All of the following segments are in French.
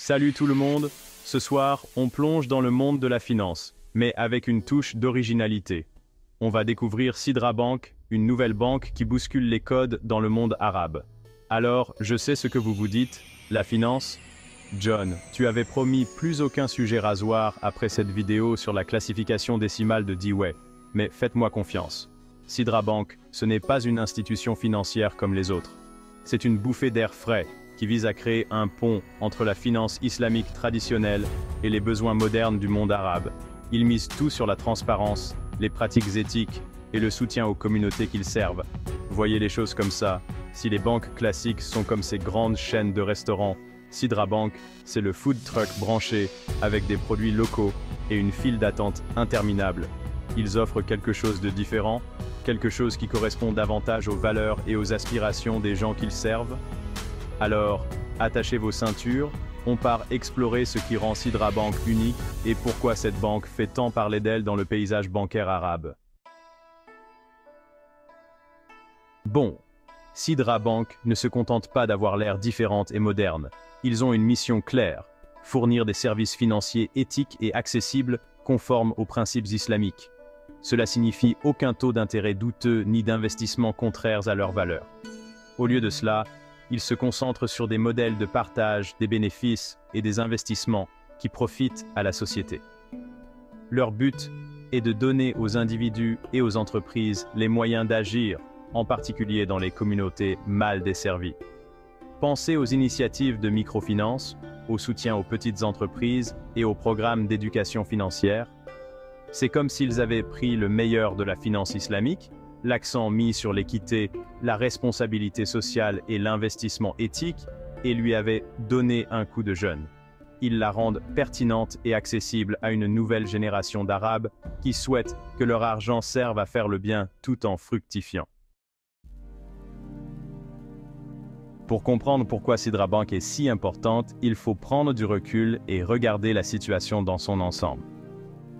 Salut tout le monde, ce soir, on plonge dans le monde de la finance, mais avec une touche d'originalité. On va découvrir Sidra Bank, une nouvelle banque qui bouscule les codes dans le monde arabe. Alors, je sais ce que vous vous dites, la finance? John, tu avais promis plus aucun sujet rasoir après cette vidéo sur la classification décimale de Dewey, mais faites-moi confiance. Sidra Bank, ce n'est pas une institution financière comme les autres. C'est une bouffée d'air frais qui vise à créer un pont entre la finance islamique traditionnelle et les besoins modernes du monde arabe. Ils misent tout sur la transparence, les pratiques éthiques et le soutien aux communautés qu'ils servent. Voyez les choses comme ça, si les banques classiques sont comme ces grandes chaînes de restaurants, Sidra Bank, c'est le food truck branché avec des produits locaux et une file d'attente interminable. Ils offrent quelque chose de différent, quelque chose qui correspond davantage aux valeurs et aux aspirations des gens qu'ils servent. Alors, attachez vos ceintures, on part explorer ce qui rend Sidra Bank unique et pourquoi cette banque fait tant parler d'elle dans le paysage bancaire arabe. Bon, Sidra Bank ne se contente pas d'avoir l'air différente et moderne. Ils ont une mission claire, fournir des services financiers éthiques et accessibles conformes aux principes islamiques. Cela signifie aucun taux d'intérêt douteux ni d'investissement contraires à leurs valeurs. Au lieu de cela, ils se concentrent sur des modèles de partage des bénéfices et des investissements qui profitent à la société. Leur but est de donner aux individus et aux entreprises les moyens d'agir, en particulier dans les communautés mal desservies. Pensez aux initiatives de microfinance, au soutien aux petites entreprises et aux programmes d'éducation financière. C'est comme s'ils avaient pris le meilleur de la finance islamique, l'accent mis sur l'équité, la responsabilité sociale et l'investissement éthique, et lui avaient donné un coup de jeune. Ils la rendent pertinente et accessible à une nouvelle génération d'Arabes qui souhaitent que leur argent serve à faire le bien tout en fructifiant. Pour comprendre pourquoi Sidra Bank est si importante, il faut prendre du recul et regarder la situation dans son ensemble.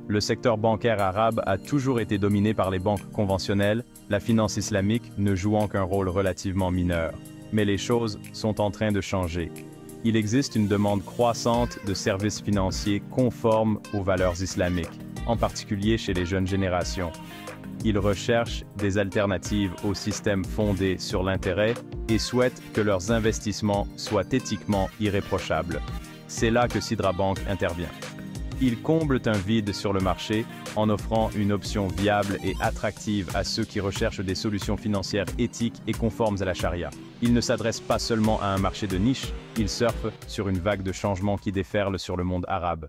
Le secteur bancaire arabe a toujours été dominé par les banques conventionnelles, la finance islamique ne jouant qu'un rôle relativement mineur. Mais les choses sont en train de changer. Il existe une demande croissante de services financiers conformes aux valeurs islamiques, en particulier chez les jeunes générations. Ils recherchent des alternatives au système fondé sur l'intérêt et souhaitent que leurs investissements soient éthiquement irréprochables. C'est là que Sidra Bank intervient. Ils comblent un vide sur le marché en offrant une option viable et attractive à ceux qui recherchent des solutions financières éthiques et conformes à la charia. Ils ne s'adressent pas seulement à un marché de niche, ils surfent sur une vague de changements qui déferle sur le monde arabe.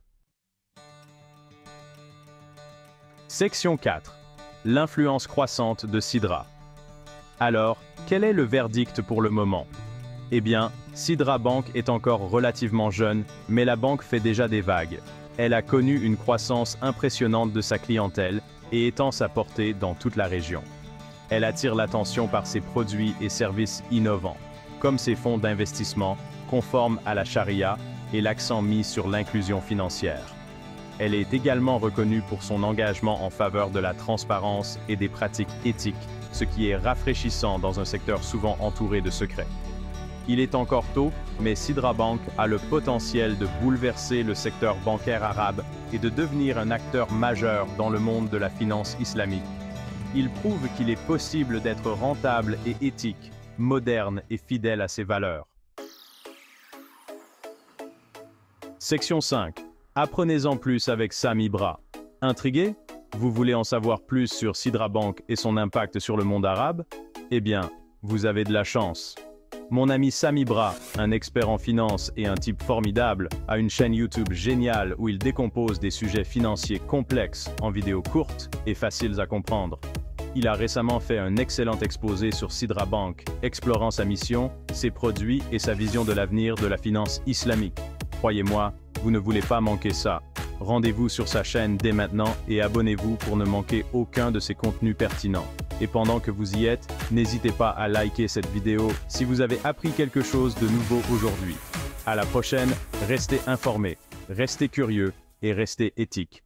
Section 4. L'influence croissante de Sidra. Alors, quel est le verdict pour le moment? Eh bien, Sidra Bank est encore relativement jeune, mais la banque fait déjà des vagues. Elle a connu une croissance impressionnante de sa clientèle et étend sa portée dans toute la région. Elle attire l'attention par ses produits et services innovants, comme ses fonds d'investissement conformes à la charia et l'accent mis sur l'inclusion financière. Elle est également reconnue pour son engagement en faveur de la transparence et des pratiques éthiques, ce qui est rafraîchissant dans un secteur souvent entouré de secrets. Il est encore tôt, mais Sidra Bank a le potentiel de bouleverser le secteur bancaire arabe et de devenir un acteur majeur dans le monde de la finance islamique. Il prouve qu'il est possible d'être rentable et éthique, moderne et fidèle à ses valeurs. Section 5. Apprenez-en plus avec Sami Bra. Intrigué? Vous voulez en savoir plus sur Sidra Bank et son impact sur le monde arabe? Eh bien, vous avez de la chance. Mon ami Sami Bra, un expert en finance et un type formidable, a une chaîne YouTube géniale où il décompose des sujets financiers complexes en vidéos courtes et faciles à comprendre. Il a récemment fait un excellent exposé sur Sidra Bank, explorant sa mission, ses produits et sa vision de l'avenir de la finance islamique. Croyez-moi, vous ne voulez pas manquer ça. Rendez-vous sur sa chaîne dès maintenant et abonnez-vous pour ne manquer aucun de ses contenus pertinents. Et pendant que vous y êtes, n'hésitez pas à liker cette vidéo si vous avez appris quelque chose de nouveau aujourd'hui. À la prochaine, restez informés, restez curieux et restez éthiques.